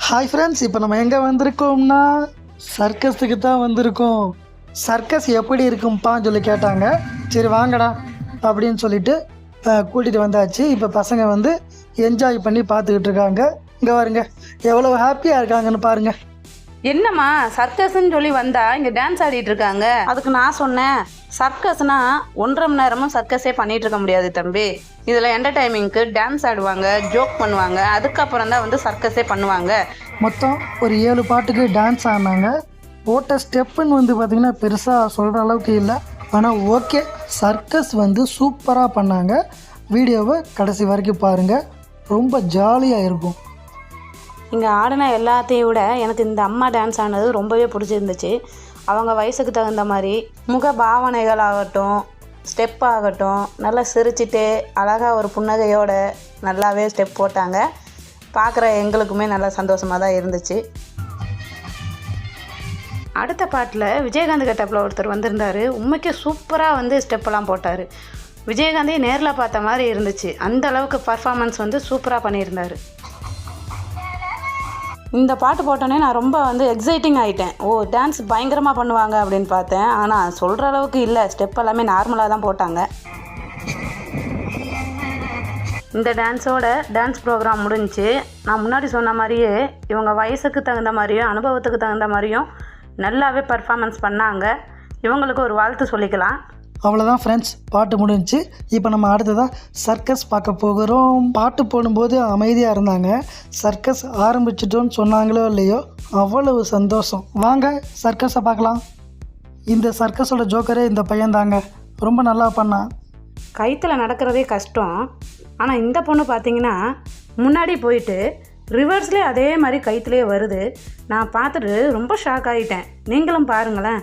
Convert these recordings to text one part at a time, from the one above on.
Hi friends, இப்போ நம்ம எங்கே வந்திருக்கோம்னா சர்க்கஸுக்கு தான் வந்திருக்கோம். சர்க்கஸ் எப்படி இருக்கும்ப்பான்னு சொல்லி கேட்டாங்க. சரி வாங்கடா அப்படின்னு சொல்லிட்டு கூட்டிகிட்டு வந்தாச்சு. இப்போ பசங்க வந்து என்ஜாய் பண்ணி பார்த்துக்கிட்டு இருக்காங்க. இங்கே பாருங்க எவ்வளோ ஹாப்பியாக இருக்காங்கன்னு பாருங்கள். என்னம்மா சர்க்கஸ்ன்னு சொல்லி வந்தா இங்கே டான்ஸ் ஆடிட்டு இருக்காங்க. அதுக்கு நான் சொன்னேன், சர்க்கஸ்னா 1.5 மணி நேரமும் சர்க்கஸே பண்ணிட்டு இருக்க முடியாது தம்பி. இதில் என்டர்டைன்மெண்ட்க்கு டான்ஸ் ஆடுவாங்க, ஜோக் பண்ணுவாங்க, அதுக்கப்புறம் தான் வந்து சர்க்கஸே பண்ணுவாங்க. மொத்தம் ஒரு 7 பாட்டுக்கு டான்ஸ் ஆடினாங்க. போட்ட ஸ்டெப்புன்னு வந்து பார்த்திங்கன்னா பெருசாக சொல்கிற அளவுக்கு இல்லை. ஆனால் ஓகே, சர்க்கஸ் வந்து சூப்பராக பண்ணாங்க. வீடியோவை கடைசி வரைக்கும் பாருங்கள், ரொம்ப ஜாலியாக இருக்கும். இங்கே ஆடின எல்லாத்தையும் விட எனக்கு இந்த அம்மா டான்ஸ் ஆனது ரொம்பவே பிடிச்சிருந்துச்சு. அவங்க வயசுக்கு தகுந்த மாதிரி முக பாவனைகள் ஆகட்டும், ஸ்டெப் ஆகட்டும், நல்லா சிரிச்சிட்டு அழகாக ஒரு புன்னகையோட நல்லாவே ஸ்டெப் போட்டாங்க. பார்க்குற எங்களுக்குமே நல்லா சந்தோஷமாக தான் இருந்துச்சு. அடுத்த பாட்டில் விஜயகாந்த் கட்டப்பில் ஒருத்தர் வந்திருந்தார். உண்மைக்கே சூப்பராக வந்து ஸ்டெப்பெல்லாம் போட்டார். விஜயகாந்தையும் நேரில் பார்த்த மாதிரி இருந்துச்சு. அந்த அளவுக்கு பர்ஃபார்மன்ஸ் வந்து சூப்பராக பண்ணியிருந்தார். இந்த பாட்டு போட்டோன்னே நான் ரொம்ப வந்து எக்ஸைட்டிங் ஆகிட்டேன். டான்ஸ் பயங்கரமாக பண்ணுவாங்க அப்படின்னு பார்த்தேன். ஆனால் சொல்கிற அளவுக்கு இல்லை, ஸ்டெப் எல்லாமே நார்மலாக தான் போட்டாங்க. இந்த டான்ஸ் ப்ரோக்ராம் முடிஞ்சிச்சு. நான் முன்னாடி சொன்ன மாதிரியே இவங்க வயசுக்கு தகுந்த மாதிரியும் அனுபவத்துக்கு தகுந்த மாதிரியும் நல்லாவே பர்ஃபார்மன்ஸ் பண்ணாங்க. இவங்களுக்கு ஒரு வாழ்த்து சொல்லிக்கலாம். அவ்வளோதான் ஃப்ரெண்ட்ஸ், பாட்டு முடிஞ்சிச்சு. இப்போ நம்ம அடுத்ததாக சர்க்கஸ் பார்க்க போகிறோம். பாட்டு போடும்போது அமைதியாக இருந்தாங்க. சர்க்கஸ் ஆரம்பிச்சிட்டோன்னு சொன்னாங்களோ இல்லையோ, அவ்வளவு சந்தோஷம். வாங்க சர்க்கஸை பார்க்கலாம். இந்த சர்க்கஸோட ஜோக்கரே இந்த பையன் தாங்க, ரொம்ப நல்லா பண்ணான். கைத்தில் நடக்கிறதே கஷ்டம். ஆனால் இந்த பொண்ணு பார்த்தீங்கன்னா முன்னாடி போயிட்டு ரிவர்ஸ்லேயே அதே மாதிரி கைத்துலேயே வருது. நான் பார்த்துட்டு ரொம்ப ஷாக் ஆகிட்டேன். நீங்களும் பாருங்களேன்.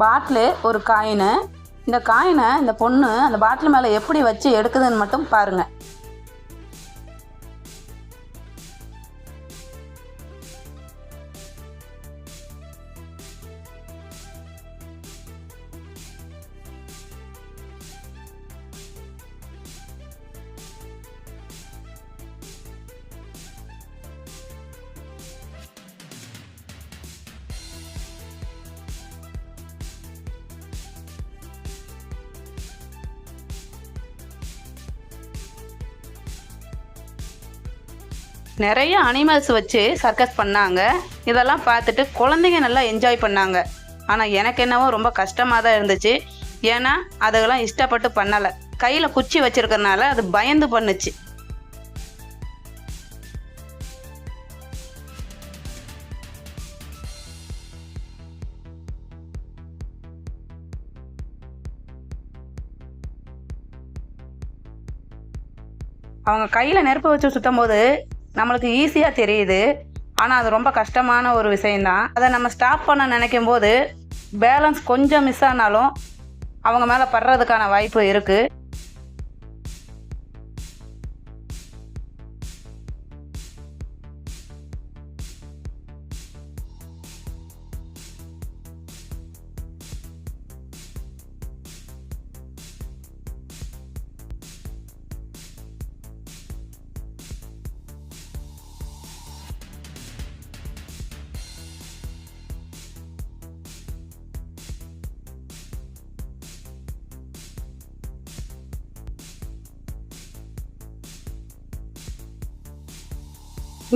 பாட்டில் ஒரு காயினு. இந்த காயினை இந்த பொண்ணு அந்த பாட்டில் மேலே எப்படி வச்சு எடுக்குதுன்னு மட்டும் பாருங்கள். நிறைய அனிமல்ஸ் வச்சு சர்க்கஸ் பண்ணாங்க. இதெல்லாம் பார்த்துட்டு குழந்தைங்க நல்லா என்ஜாய் பண்ணாங்க. ஆனால் எனக்கு என்னவோ ரொம்ப கஷ்டமாக தான் இருந்துச்சு. ஏன்னா அதெல்லாம் இஷ்டப்பட்டு பண்ணலை. கையில் குச்சி வச்சுருக்கறனால அது பயந்து பண்ணுச்சு. அவங்க கையில் நெருப்பு வச்சு சுற்றும் போது நம்மளுக்கு ஈஸியாக தெரியுது. ஆனால் அது ரொம்ப கஷ்டமான ஒரு விஷயந்தான். அதை நம்ம ஸ்டாப் பண்ண நினைக்கும் போது பேலன்ஸ் கொஞ்சம் மிஸ் ஆனாலும் அவங்க மேலே படுறதுக்கான வாய்ப்பு இருக்குது.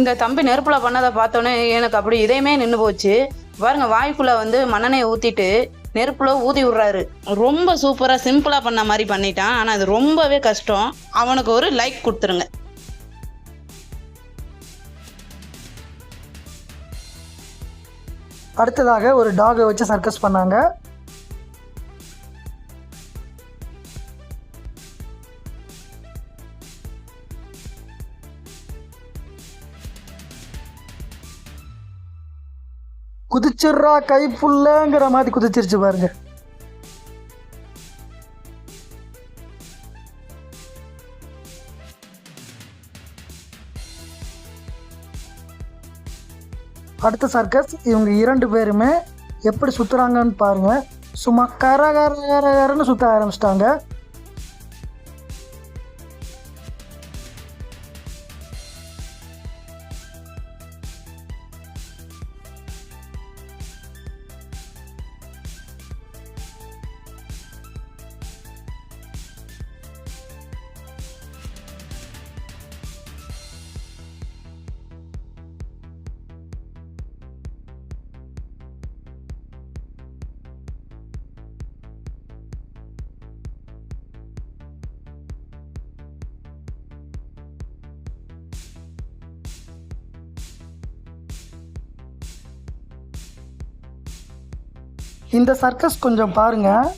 இந்த தம்பி நெருப்பில் பண்ணதை பார்த்தோன்னே எனக்கு அப்படி இதயமே நின்று போச்சு. பாருங்க, வாய்க்குள்ளே வந்து மண்ணெண்ணெயை ஊற்றிட்டு நெருப்பில் ஊதி விட்றாரு. ரொம்ப சூப்பராக சிம்பிளாக பண்ண மாதிரி பண்ணிட்டான். ஆனால் அது ரொம்பவே கஷ்டம். அவனுக்கு ஒரு லைக் கொடுத்துருங்க. அடுத்ததாக ஒரு டாகை வச்சு சர்க்கஸ் பண்ணாங்க. குதிச்சிட்றா கை புள்ளங்கிற மாதிரி குதிச்சிருச்சு பாருங்க. அடுத்த சர்க்கஸ் இவங்க 2 பேருமே எப்படி சுற்றுறாங்கன்னு பாருங்க. சும்மா கரன்னு சுற்ற ஆரம்பிச்சிட்டாங்க. இந்த சர்க்கஸ் கொஞ்சம் பாருங்கள்,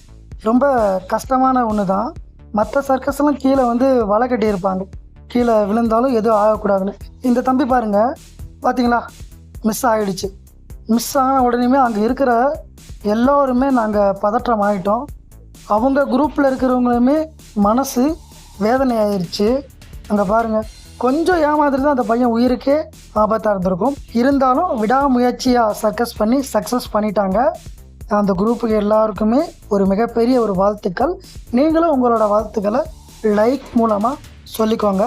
ரொம்ப கஷ்டமான ஒன்று தான். மற்ற சர்க்கஸ்லாம் கீழே வந்து வலை கட்டியிருப்பாங்க, கீழே விழுந்தாலும் எதுவும் ஆகக்கூடாதுன்னு. இந்த தம்பி பாருங்கள், பார்த்தீங்களா, மிஸ் ஆகிடுச்சு. மிஸ் ஆன உடனேமே அங்கே இருக்கிற எல்லோருமே நாங்கள் பதற்றம் ஆகிட்டோம். அவங்க குரூப்பில் இருக்கிறவங்களுமே மனசு வேதனை ஆயிடுச்சு. அங்கே பாருங்கள், கொஞ்சம் ஏமாதிரி தான் அந்த பையன் உயிருக்கே ஆபத்தாக இருந்திருக்கும். இருந்தாலும் விடாமுயற்சியாக சர்க்கஸ் பண்ணி சக்ஸஸ் பண்ணிட்டாங்க. அந்த குரூப்புக்கு எல்லாருக்குமே ஒரு மிகப்பெரிய ஒரு வாழ்த்துக்கள். நீங்களும் உங்களோட வாழ்த்துக்களை லைக் மூலமாக சொல்லிக்கோங்க.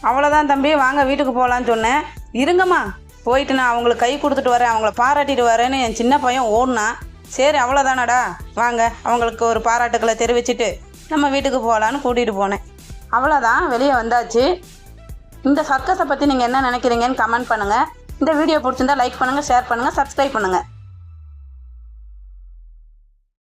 அவ்வளோதான் தம்பி, வாங்க வீட்டுக்கு போகலான்னு சொன்னேன். இருங்கம்மா, போயிட்டு நான் அவங்களுக்கு கை கொடுத்துட்டு வரேன், அவங்கள பாராட்டிட்டு வரேன்னு என் சின்ன பையன் ஓடுனான். சரி, அவ்வளோதானடா, வாங்க அவங்களுக்கு ஒரு பாராட்டுக்களை தெரிவிச்சுட்டு நம்ம வீட்டுக்கு போகலான்னு கூட்டிகிட்டு போனேன். அவ்வளோதான், வெளியே வந்தாச்சு. இந்த சர்க்கஸை பற்றி நீங்கள் என்ன நினைக்கிறீங்கன்னு கமெண்ட் பண்ணுங்கள். இந்த வீடியோ பிடிச்சிருந்தா லைக் பண்ணுங்கள், ஷேர் பண்ணுங்கள், சப்ஸ்கிரைப் பண்ணுங்கள்.